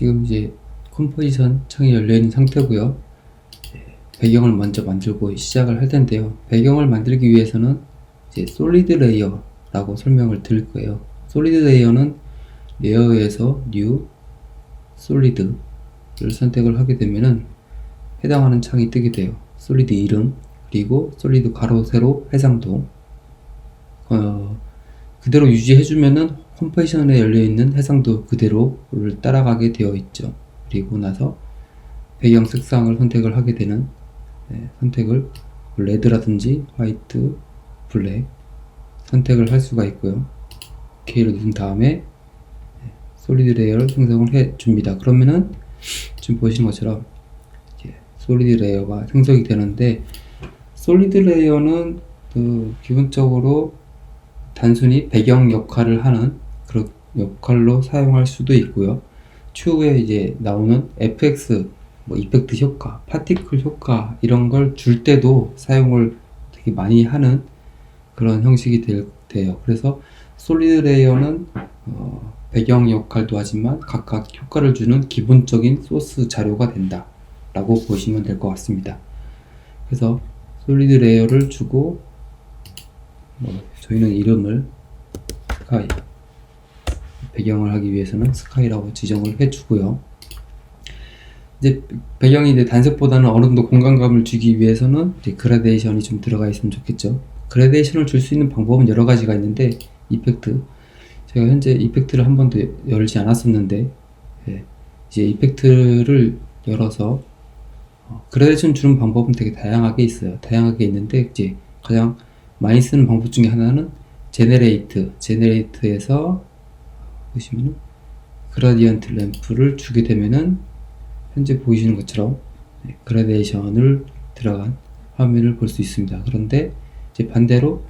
지금 이제 컴포지션 창이 열려있는 상태고요. 배경을 먼저 만들고 시작을 할 텐데요. 배경을 만들기 위해서는 이제 솔리드 레이어라고 설명을 드릴 거예요. 솔리드 레이어는 레이어에서 뉴 솔리드를 선택을 하게 되면은 해당하는 창이 뜨게 돼요. 솔리드 이름, 그리고 솔리드 괄호 세로 해상도. 그대로 유지해주면은 컴포지션에 열려있는 해상도 그대로를 따라가게 되어 있죠. 그리고 나서 배경 색상을 선택을 하게 되는, 선택을 레드라든지 화이트, 블랙 선택을 할 수가 있고요. OK를 누른 다음에 솔리드 레이어를 생성을 해 줍니다. 그러면은 지금 보시는 것처럼 솔리드 레이어가 생성이 되는데, 솔리드 레이어는 기본적으로 단순히 배경 역할을 하는 그런 역할로 사용할 수도 있고요. 추후에 이제 나오는 FX, 뭐 이펙트 효과, 파티클 효과 이런 걸 줄 때도 사용을 되게 많이 하는 그런 형식이 돼요. 그래서 솔리드 레이어는 배경 역할도 하지만 각각 효과를 주는 기본적인 소스 자료가 된다 라고 보시면 될 것 같습니다. 그래서 솔리드 레이어를 주고 저희는 이름을 스카이, 배경을 하기 위해서는 스카이라고 지정을 해주고요. 이제 배경이 이제 단색보다는 어느 정도 공간감을 주기 위해서는 이제 그라데이션이 좀 들어가 있으면 좋겠죠. 그라데이션을 줄 수 있는 방법은 여러 가지가 있는데, 이펙트, 제가 현재 이펙트를 한 번도 열지 않았었는데, 이제 이펙트를 열어서 그라데이션 주는 방법은 되게 다양하게 있어요. 다양하게 있는데 이제 가장 많이 쓰는 방법 중에 하나는 제네레이트에서 보시면은 그라디언트 램프를 주게 되면은 현재 보이시는 것처럼 그라데이션을 들어간 화면을 볼 수 있습니다. 그런데 이제 반대로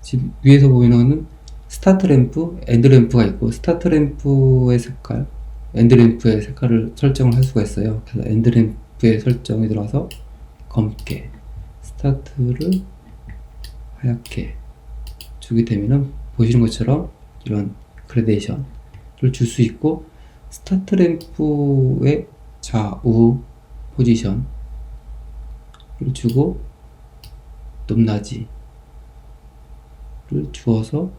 지금 위에서 보이는 거는 스타트 램프, 엔드 램프가 있고, 스타트 램프의 색깔, 엔드 램프의 색깔을 설정을 할 수가 있어요. 그래서 엔드 램프의 설정에 들어가서 검게, 스타트를 하얗게 주게 되면은 보시는 것처럼 이런 그라데이션을 줄 수 있고, 스타트 램프의 좌우 포지션을 주고 높낮이를 주어서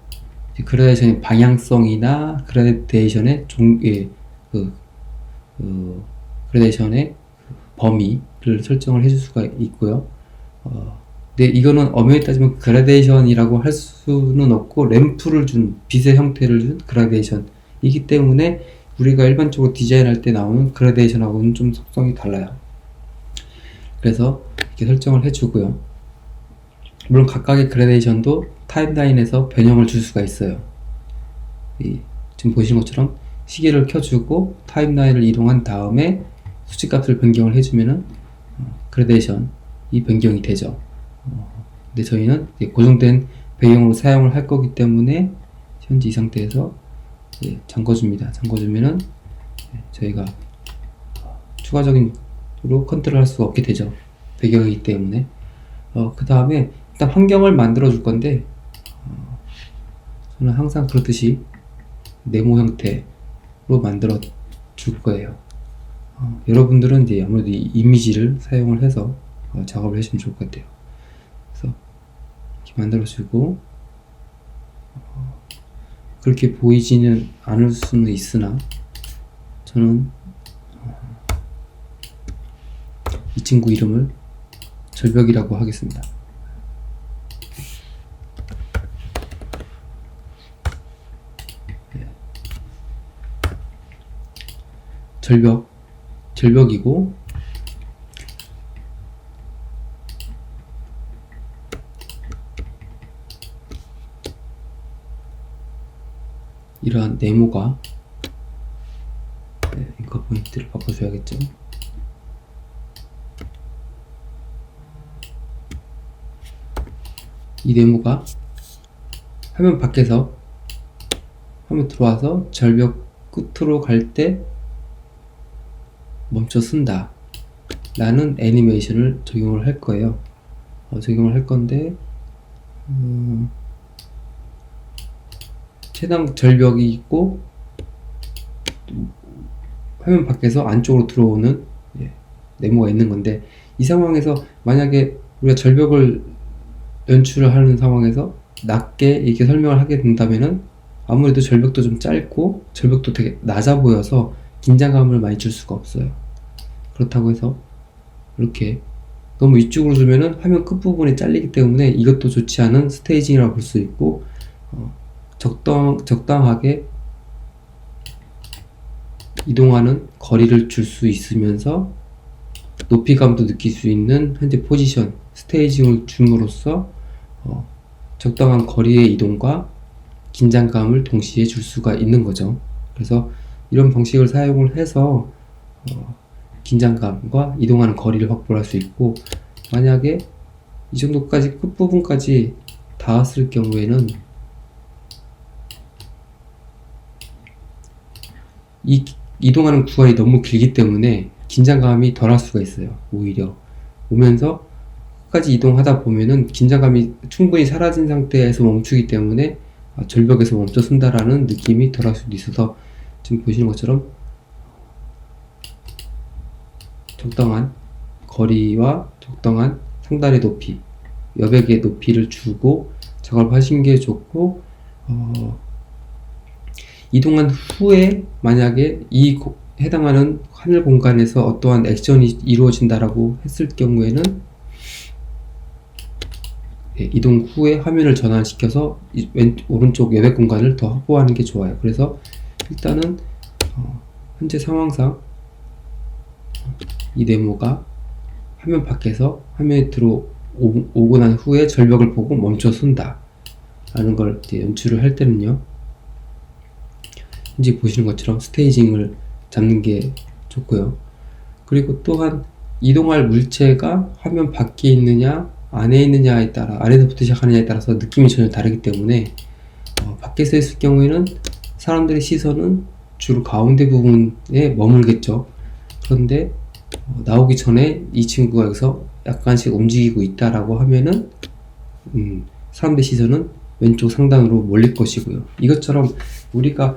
그라데이션의 방향성이나 그라데이션의 그라데이션의 범위를 설정을 해줄 수가 있고요. 근데 이거는 엄연히 따지면 그라데이션이라고 할 수는 없고, 램프를 준, 빛의 형태를 준 그라데이션이기 때문에 우리가 일반적으로 디자인할 때 나오는 그라데이션하고는 좀 속성이 달라요. 그래서 이렇게 설정을 해주고요. 물론 각각의 그라데이션도 타임라인에서 변형을 줄 수가 있어요. 지금 보시는 것처럼 시계를 켜주고 타임라인을 이동한 다음에 수치값을 변경을 해주면은 그라데이션이 변경이 되죠. 근데 저희는 고정된 배경으로 사용을 할 거기 때문에 현재 이 상태에서 잠궈줍니다. 잠궈주면은 저희가 추가적으로 컨트롤 할 수가 없게 되죠. 배경이기 때문에. 그 다음에 일단 환경을 만들어 줄 건데, 저는 항상 그렇듯이 네모 형태로 만들어 줄 거예요. 여러분들은 이제 아무래도 이 이미지를 사용을 해서 작업을 해주면 좋을 것 같아요. 그래서 이렇게 만들어 주고, 그렇게 보이지는 않을 수는 있으나 저는 이 친구 이름을 절벽이라고 하겠습니다. 절벽이고, 이러한 네모가, 앵커 포인트를 바꿔줘야겠죠. 이 네모가 화면 밖에서 화면 들어와서 절벽 끝으로 갈 때 멈춰 쓴다 라는 애니메이션을 적용을 할 거예요. 적용을 할 건데, 최단 절벽이 있고 화면 밖에서 안쪽으로 들어오는 네모가 있는 건데, 이 상황에서 만약에 우리가 절벽을 연출을 하는 상황에서 낮게 이렇게 설명을 하게 된다면은 아무래도 절벽도 좀 짧고 절벽도 되게 낮아 보여서 긴장감을 많이 줄 수가 없어요. 그렇다고 해서 이렇게 너무 위쪽으로 두면은 화면 끝부분이 잘리기 때문에 이것도 좋지 않은 스테이징이라고 볼 수 있고, 적당하게 이동하는 거리를 줄 수 있으면서 높이감도 느낄 수 있는 현재 포지션, 스테이징을 줌으로써 적당한 거리의 이동과 긴장감을 동시에 줄 수가 있는 거죠. 그래서 이런 방식을 사용을 해서 긴장감과 이동하는 거리를 확보할 수 있고, 만약에 이 정도까지 끝부분까지 닿았을 경우에는 이 이동하는 구간이 너무 길기 때문에 긴장감이 덜할 수가 있어요. 오히려 오면서 끝까지 이동하다 보면은 긴장감이 충분히 사라진 상태에서 멈추기 때문에 절벽에서 멈춰 쓴다라는 느낌이 덜할 수도 있어서, 지금 보시는 것처럼 적당한 거리와 적당한 상단의 높이, 여백의 높이를 주고 작업하신 게 좋고, 이동한 후에 만약에 이 해당하는 하늘 공간에서 어떠한 액션이 이루어진다라고 했을 경우에는 이동 후에 화면을 전환시켜서 오른쪽 외벽 공간을 더 확보하는 게 좋아요. 그래서 일단은 현재 상황상 이 네모가 화면 밖에서 화면에 들어오고 난 후에 절벽을 보고 멈춰 선다 라는 걸 이제 연출을 할 때는요, 현재 보시는 것처럼 스테이징을 잡는 게 좋고요. 그리고 또한 이동할 물체가 화면 밖에 있느냐 안에 있느냐에 따라, 안에서부터 시작하느냐에 따라서 느낌이 전혀 다르기 때문에 밖에서 했을 경우에는 사람들의 시선은 주로 가운데 부분에 머물겠죠. 그런데 나오기 전에 이 친구가 여기서 약간씩 움직이고 있다라고 하면은 사람들의 시선은 왼쪽 상단으로 몰릴 것이고요. 이것처럼 우리가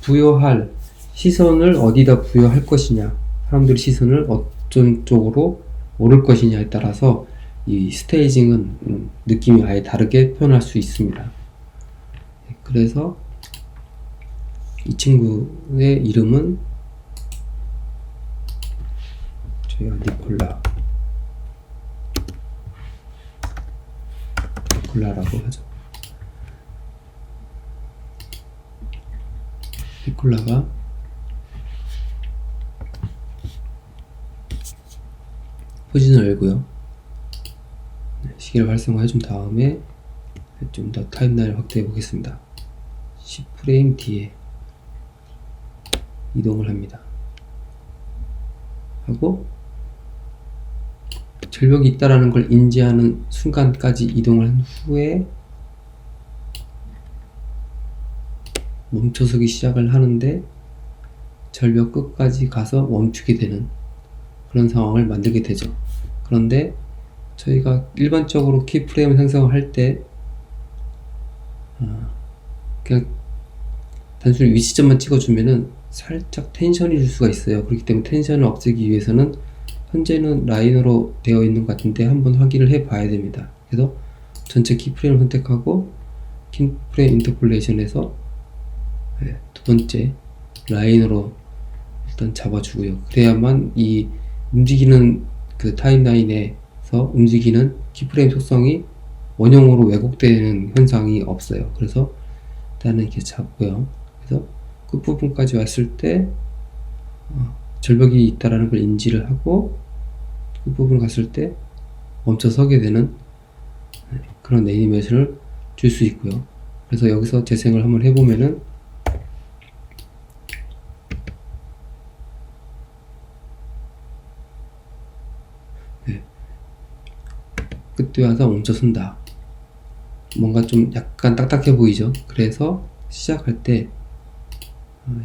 부여할 시선을 어디다 부여할 것이냐, 사람들의 시선을 어떤 쪽으로 옳을 것이냐에 따라서 이 스테이징은 느낌이 아예 다르게 표현할 수 있습니다. 그래서 이 친구의 이름은 저희가 니콜라라고 하죠. 니콜라가 포지션을 열고요. 시계를 활성화해 준 다음에 좀 더 타임라인을 확대해 보겠습니다. 10프레임 뒤에 이동을 합니다. 하고 절벽이 있다라는 걸 인지하는 순간까지 이동을 한 후에 멈춰서기 시작을 하는데 절벽 끝까지 가서 멈추게 되는 그런 상황을 만들게 되죠. 그런데 저희가 일반적으로 키프레임 생성을 할 때 그냥 단순히 위치점만 찍어주면은 살짝 텐션이 줄 수가 있어요. 그렇기 때문에 텐션을 없애기 위해서는 현재는 라인으로 되어 있는 것 같은데 한번 확인을 해 봐야 됩니다. 그래서 전체 키프레임을 선택하고 키프레임 인터폴레이션에서 두 번째 라인으로 일단 잡아주고요. 그래야만 이 움직이는 그 타임라인에서 움직이는 키프레임 속성이 원형으로 왜곡되는 현상이 없어요. 그래서 일단은 이렇게 잡고요. 그래서 끝부분까지 왔을 때 절벽이 있다라는 걸 인지를 하고 끝부분 갔을 때 멈춰 서게 되는 그런 애니메이션을 줄 수 있고요. 그래서 여기서 재생을 한번 해보면은 끝에 와서 멈춰 선다. 뭔가 좀 약간 딱딱해 보이죠? 그래서 시작할 때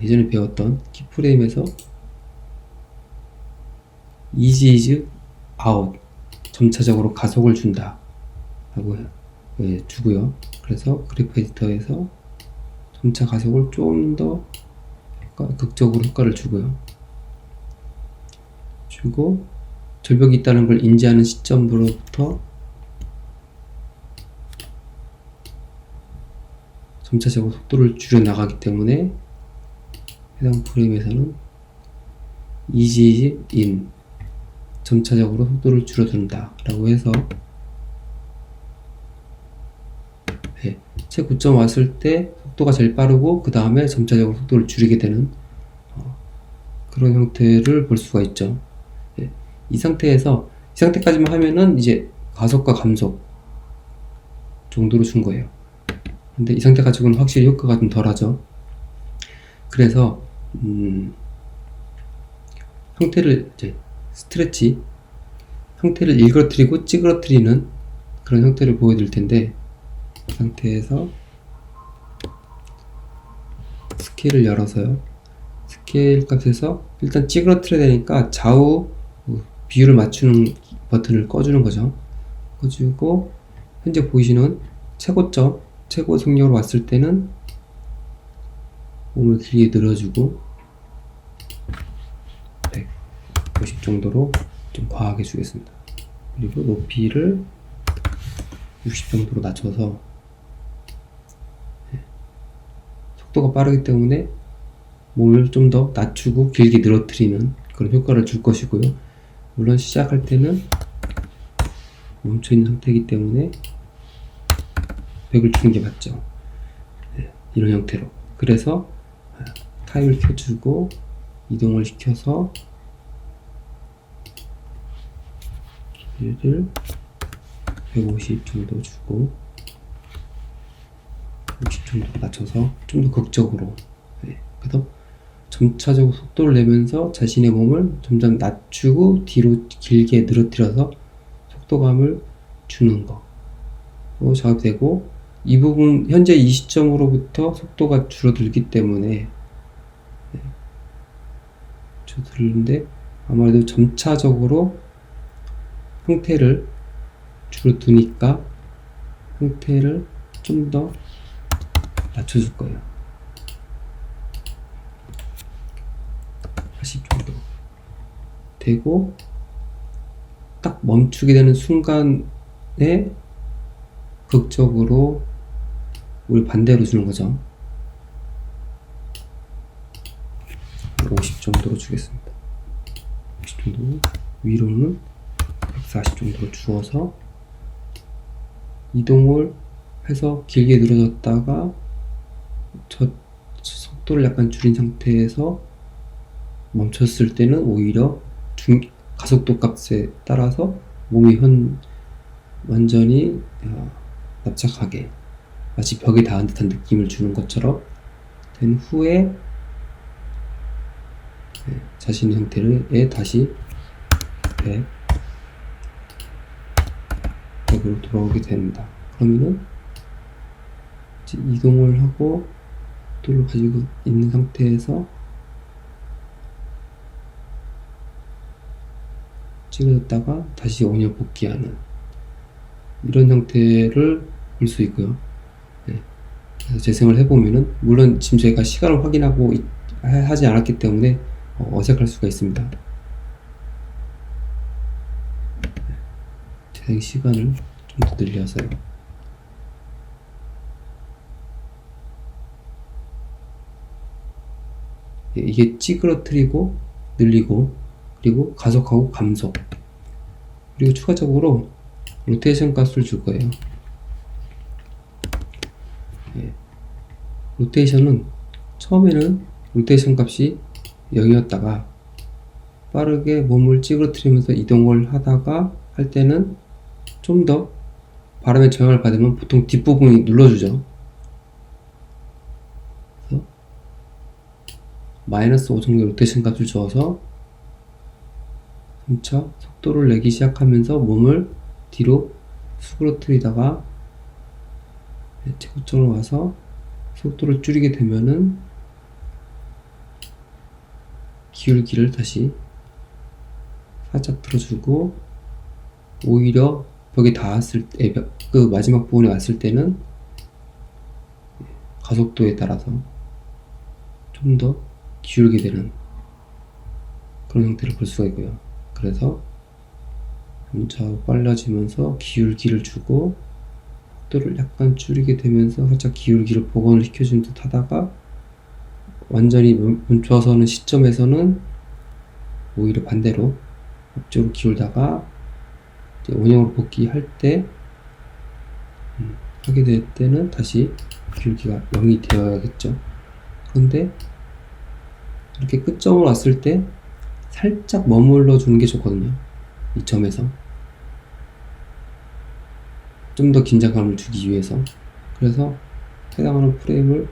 예전에 배웠던 키프레임에서 easy is out, 점차적으로 가속을 준다 라고 주고요. 그래서 그래프 에디터에서 점차 가속을 좀 더 극적으로 효과를 주고요. 주고 절벽이 있다는 걸 인지하는 시점으로부터 점차적으로 속도를 줄여 나가기 때문에 해당 프레임에서는 ease in 점차적으로 속도를 줄여둔다 라고 해서 최고점 왔을 때 속도가 제일 빠르고 그 다음에 점차적으로 속도를 줄이게 되는 그런 형태를 볼 수가 있죠. 이 상태까지만 하면은 이제 가속과 감속 정도로 준 거예요. 근데 이 상태 가지고는 확실히 효과가 좀 덜하죠. 그래서 형태를 이제 스트레치 형태를 일그러뜨리고 찌그러뜨리는 그런 형태를 보여드릴 텐데, 이 상태에서 스케일을 열어서요. 스케일 값에서 일단 찌그러뜨려야 되니까 좌우 비율을 맞추는 버튼을 꺼주는 거죠. 꺼주고 현재 보이시는 최고점, 최고 속력으로 왔을 때는 몸을 길게 늘어주고 150 정도로 좀 과하게 주겠습니다. 그리고 높이를 60 정도로 낮춰서 속도가 빠르기 때문에 몸을 좀 더 낮추고 길게 늘어뜨리는 그런 효과를 줄 것이고요. 물론 시작할 때는 멈춰있는 상태이기 때문에 100을 주는 게 맞죠. 이런 형태로. 그래서 타임을 켜주고 이동을 시켜서 길이를 150 정도 주고 60 정도 낮춰서 좀 더 극적으로, 그래서 점차적으로 속도를 내면서 자신의 몸을 점점 낮추고 뒤로 길게 늘어뜨려서 속도감을 주는 거 작업되고, 이 부분 현재 이 시점으로부터 속도가 줄어들기 때문에 줄어드는데 아무래도 점차적으로 형태를 줄어드니까 형태를 좀 더 낮춰줄 거예요. 80 정도 되고 딱 멈추게 되는 순간에 극적으로 우리 반대로 주는 거죠. 50 정도로 주겠습니다. 50 정도, 위로는 140 정도로 주어서 이동을 해서 길게 늘어졌다가 저 속도를 약간 줄인 상태에서 멈췄을 때는 오히려 가속도 값에 따라서 몸이 완전히 납작하게 마치 벽에 닿은 듯한 느낌을 주는 것처럼 된 후에 자신의 형태를 다시 100으로 돌아오게 됩니다. 그러면은 이제 이동을 하고 속도를 가지고 있는 상태에서 찍어졌다가 다시 원형 복귀하는 이런 형태를 볼 수 있고요. 그래서 재생을 해보면은, 물론 지금 제가 시간을 확인하고 하지 않았기 때문에 어색할 수가 있습니다. 재생 시간을 좀 더 늘려서요. 이게 찌그러뜨리고 늘리고 그리고 가속하고 감속, 그리고 추가적으로 로테이션 값을 줄 거예요. 로테이션은 처음에는 로테이션 값이 0이었다가 빠르게 몸을 찌그러뜨리면서 이동을 하다가 할 때는 좀 더 바람의 영향을 받으면 보통 뒷부분이 눌러주죠. 그래서 -5 정도의 로테이션 값을 주어서 점차 속도를 내기 시작하면서 몸을 뒤로 수그러뜨리다가 최고점으로 와서 속도를 줄이게 되면은 기울기를 다시 살짝 들어주고, 오히려 벽에 닿았을 때, 그 마지막 부분에 왔을 때는 가속도에 따라서 좀 더 기울게 되는 그런 형태를 볼 수가 있고요. 그래서 점차 빨라지면서 기울기를 주고 속도를 약간 줄이게 되면서 살짝 기울기를 복원을 시켜준 듯 하다가 완전히 멈춰서는 시점에서는 오히려 반대로 앞쪽으로 기울다가 이제 원형으로 복귀할 때 하게 될 때는 다시 기울기가 0이 되어야겠죠. 그런데 이렇게 끝점을 왔을 때 살짝 머물러 주는 게 좋거든요. 이 점에서 좀 더 긴장감을 주기 위해서. 그래서 해당하는 프레임을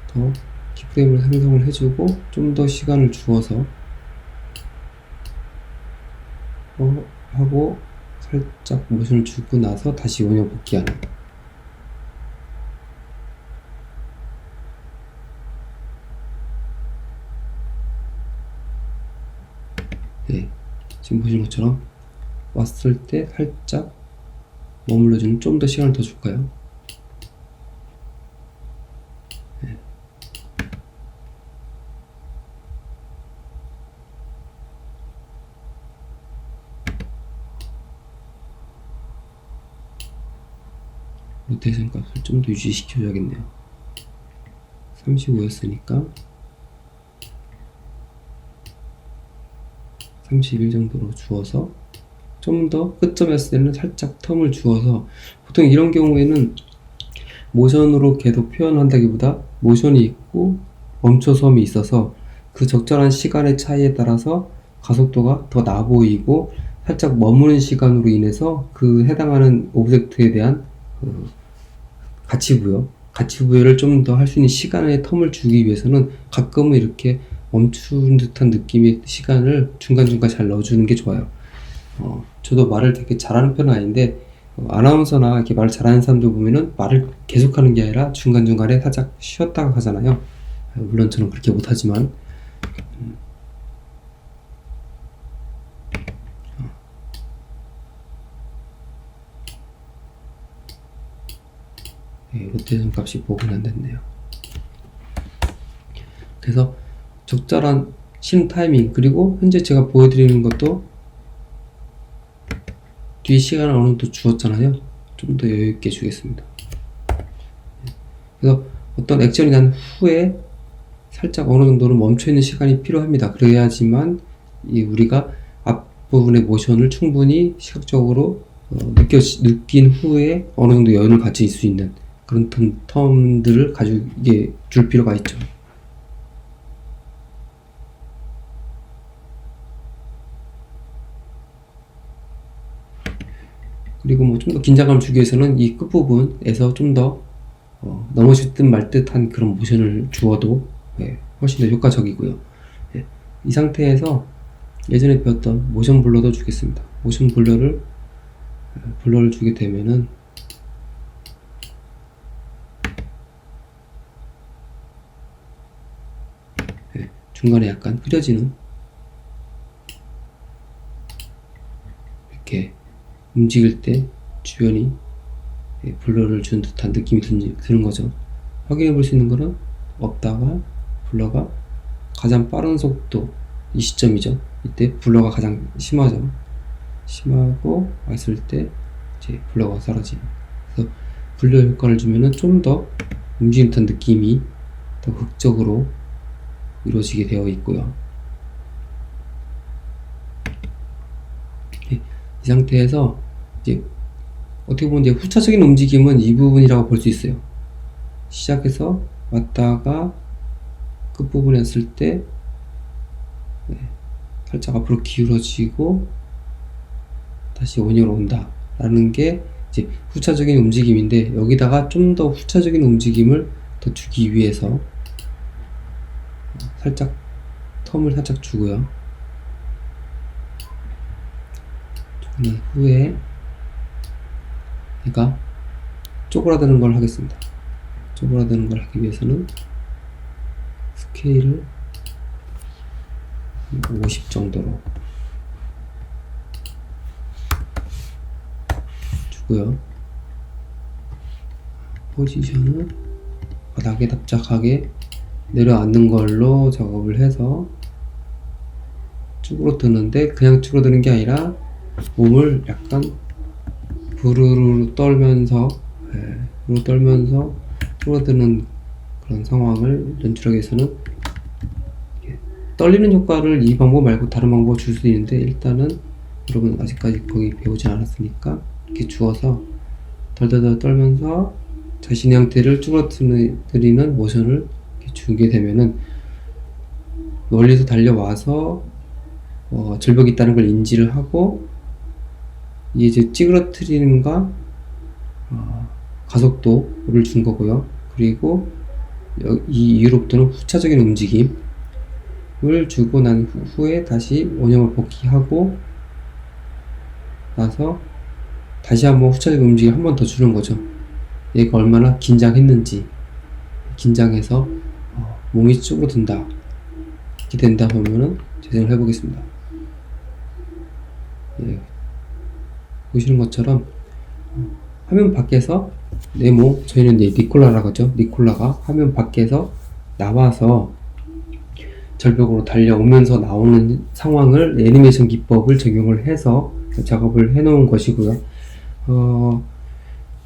더 키프레임을 생성을 해주고 좀 더 시간을 주어서 하고 살짝 모션을 주고 나서 다시 원형 복귀하는. 네, 지금 보시는 것처럼 왔을 때 살짝 머물러주는, 좀 더 시간을 더 줄까요? 네. 로테이션 값을 좀 더 유지시켜줘야겠네요. 35였으니까 31 정도로 주어서 좀 더 끝점했을 때는 살짝 텀을 주어서, 보통 이런 경우에는 모션으로 계속 표현한다기보다 모션이 있고 멈춰섬이 있어서 그 적절한 시간의 차이에 따라서 가속도가 더 나 보이고 살짝 머무는 시간으로 인해서 그 해당하는 오브젝트에 대한 가치 부여를 좀 더 할 수 있는 시간의 텀을 주기 위해서는 가끔은 이렇게 멈춘 듯한 느낌의 시간을 중간중간 잘 넣어주는 게 좋아요. 저도 말을 되게 잘하는 편은 아닌데 아나운서나 이렇게 말을 잘하는 사람들 보면은 말을 계속하는 게 아니라 중간중간에 살짝 쉬었다가 하잖아요. 물론 저는 그렇게 못하지만 로테이션 값이 복원이 안 됐네요. 그래서 적절한 쉬는 타이밍, 그리고 현재 제가 보여드리는 것도 뒤에 시간을 어느 정도 주었잖아요. 좀 더 여유있게 주겠습니다. 그래서 어떤 액션이 난 후에 살짝 어느 정도는 멈춰있는 시간이 필요합니다. 그래야지만 우리가 앞부분의 모션을 충분히 시각적으로 느낀 후에 어느 정도 여유를 가질 수 있는 그런 텀들을 가지게 줄 필요가 있죠. 그리고 뭐 좀 더 긴장감을 주기 위해서는 이 끝부분에서 좀 더 넘어질 듯 말 듯한 그런 모션을 주어도 훨씬 더 효과적이고요. 이 상태에서 예전에 배웠던 모션 블러도 주겠습니다. 모션 블러를 주게 되면은 중간에 약간 흐려지는, 이렇게 움직일 때 주변이 블러를 준 듯한 느낌이 드는 거죠. 확인해 볼 수 있는 거는 없다가 블러가 가장 빠른 속도, 이 시점이죠. 이때 블러가 가장 심하고 왔을 때 이제 블러가 사라지는. 그래서 블러 효과를 주면은 좀 더 움직이는 듯한 느낌이 더 극적으로 이루어지게 되어 있고요. 이 상태에서 이제 어떻게 보면 이제 후차적인 움직임은 이 부분이라고 볼 수 있어요. 시작해서 왔다가 끝부분에 왔을 때 살짝 앞으로 기울어지고 다시 원형으로 온다 라는 게 이제 후차적인 움직임인데, 여기다가 좀 더 후차적인 움직임을 더 주기 위해서 살짝 텀을 살짝 주고요. 그 후에 얘가 쪼그라드는 걸 하겠습니다. 쪼그라드는 걸 하기 위해서는 스케일을 50 정도로 주고요. 포지션은 바닥에 납작하게 내려앉는 걸로 작업을 해서 쭈그러드는데 그냥 쭈그러드는 게 아니라 몸을 약간 부르르 떨면서 부르르 떨면서 쭈그러드는 그런 상황을 연출하기 위해서는 떨리는 효과를 이 방법 말고 다른 방법을 줄 수 있는데, 일단은 여러분 아직까지 거기 배우지 않았으니까 이렇게 주어서 덜덜덜 떨면서 자신의 형태를 쭈그러뜨리는 모션을 주게 되면은 멀리서 달려와서 절벽이 있다는 걸 인지를 하고, 이제 찌그러뜨리는가 가속도를 준 거고요. 그리고 이 이후로부터는 후차적인 움직임을 주고 난 후에 다시 원형을 복귀하고 나서 다시 한번 후차적인 움직임 한 번 더 주는 거죠. 얘가 얼마나 긴장했는지, 긴장해서 몸이 쭈그러든다 이렇게 된다 보면은 재생을 해보겠습니다. 보시는 것처럼 화면 밖에서 네모, 저희는 이제 니콜라라고 하죠. 니콜라가 화면 밖에서 나와서 절벽으로 달려오면서 나오는 상황을 애니메이션 기법을 적용을 해서 작업을 해 놓은 것이고요.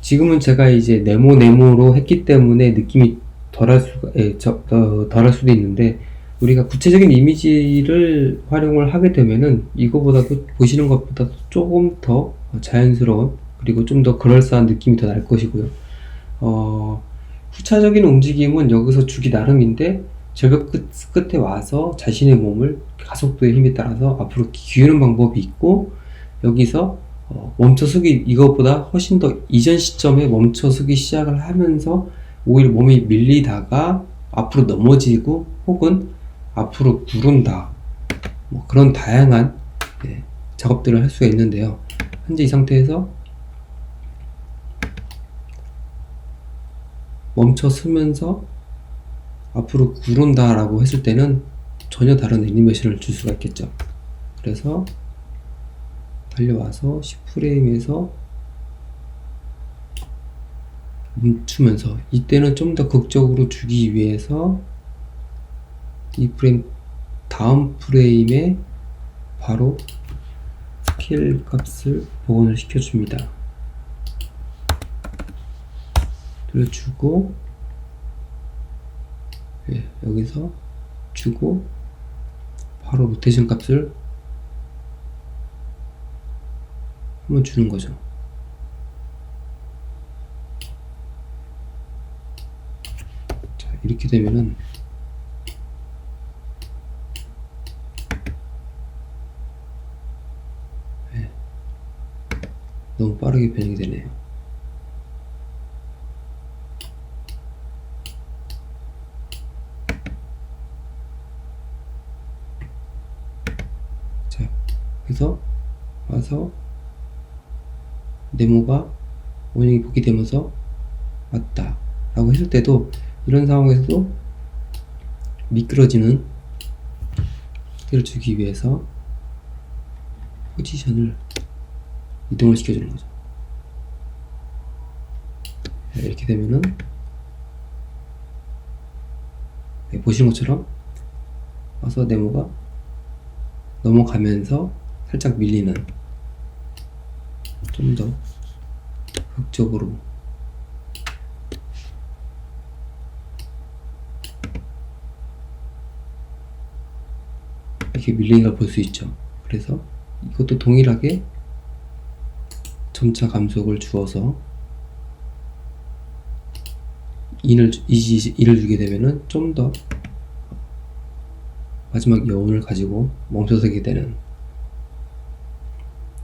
지금은 제가 이제 네모로 했기 때문에 느낌이 덜할 수도 있는데, 우리가 구체적인 이미지를 활용을 하게 되면은 이거보다도, 보시는 것보다도 조금 더 자연스러운, 그리고 좀 더 그럴싸한 느낌이 더 날 것이고요. 후차적인 움직임은 여기서 주기 나름인데, 절벽 끝에 와서 자신의 몸을 가속도의 힘에 따라서 앞으로 기우는 방법이 있고, 여기서 멈춰서기, 이것보다 훨씬 더 이전 시점에 멈춰서기 시작을 하면서 오히려 몸이 밀리다가 앞으로 넘어지고 혹은 앞으로 구른다, 그런 다양한 작업들을 할 수가 있는데요. 현재 이 상태에서 멈춰 서면서 앞으로 구른다 라고 했을 때는 전혀 다른 애니메이션을 줄 수가 있겠죠. 그래서 달려와서 10프레임에서 멈추면서, 이때는 좀 더 극적으로 주기 위해서 이 프레임 다음 프레임에 바로 스케일 값을 복원을 시켜줍니다. 돌려주고, 여기서 주고 바로 로테이션 값을 한번 주는 거죠. 자, 이렇게 되면은 너무 빠르게 변형이 되네요. 자, 그래서 와서 네모가 원형이 복귀되면서 왔다 라고 했을 때도, 이런 상황에서도 미끄러지는 형태를 주기 위해서 포지션을 이동을 시켜주는 거죠. 이렇게 되면은 보시는 것처럼 와서 네모가 넘어가면서 살짝 밀리는, 좀 더 극적으로 이렇게 밀리는 걸 볼 수 있죠. 그래서 이것도 동일하게 점차 감속을 주어서 인을 주게 되면은 좀 더 마지막 여운을 가지고 멈춰서게 되는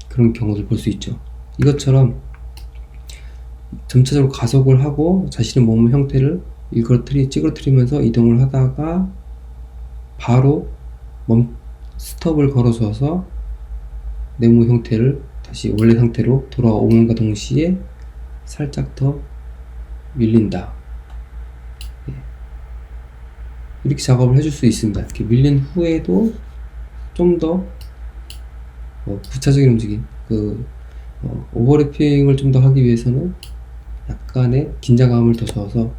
그런 경우를 볼 수 있죠. 이것처럼 점차적으로 가속을 하고 자신의 몸 형태를 찌그러뜨리면서 이동을 하다가 바로 스톱을 걸어줘서 네모 형태를 다시 원래 상태로 돌아오는가 동시에 살짝 더 밀린다, 이렇게 작업을 해줄 수 있습니다. 이렇게 밀린 후에도 좀 더 부차적인 움직임, 오버래핑을 좀 더 하기 위해서는 약간의 긴장감을 더 줘서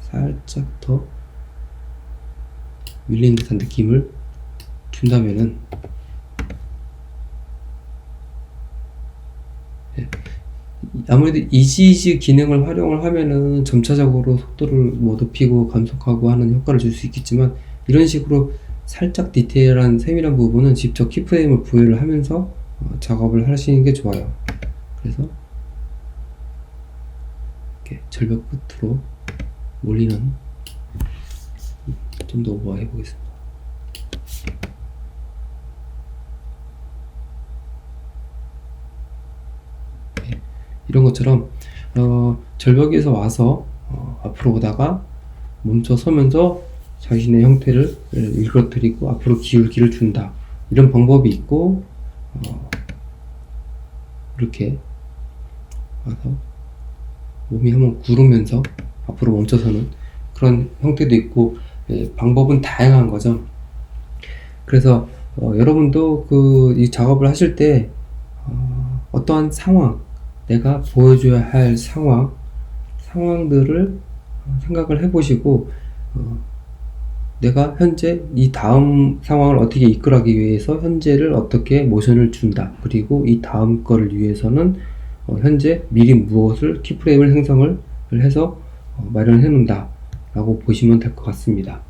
살짝 더 밀린 듯한 느낌을 준다면은 아무래도 이지이지 기능을 활용을 하면은 점차적으로 속도를 뭐 높이고 감속하고 하는 효과를 줄 수 있겠지만, 이런 식으로 살짝 디테일한 세밀한 부분은 직접 키프레임을 부여를 하면서 작업을 하시는 게 좋아요. 그래서 이렇게 절벽 끝으로 몰리는 좀 더 오버해 보겠습니다. 이런 것처럼 절벽에서 와서 앞으로 오다가 멈춰 서면서 자신의 형태를 일그러뜨리고 앞으로 기울기를 준다, 이런 방법이 있고, 이렇게 와서 몸이 한번 구르면서 앞으로 멈춰서는 그런 형태도 있고, 방법은 다양한 거죠. 그래서 여러분도 이 작업을 하실 때 어떠한 상황, 내가 보여줘야 할 상황들을 생각을 해보시고, 내가 현재 이 다음 상황을 어떻게 이끌어가기 위해서 현재를 어떻게 모션을 준다, 그리고 이 다음 거를 위해서는 현재 미리 무엇을 키프레임을 생성을 해서 마련해 놓는다 라고 보시면 될 것 같습니다.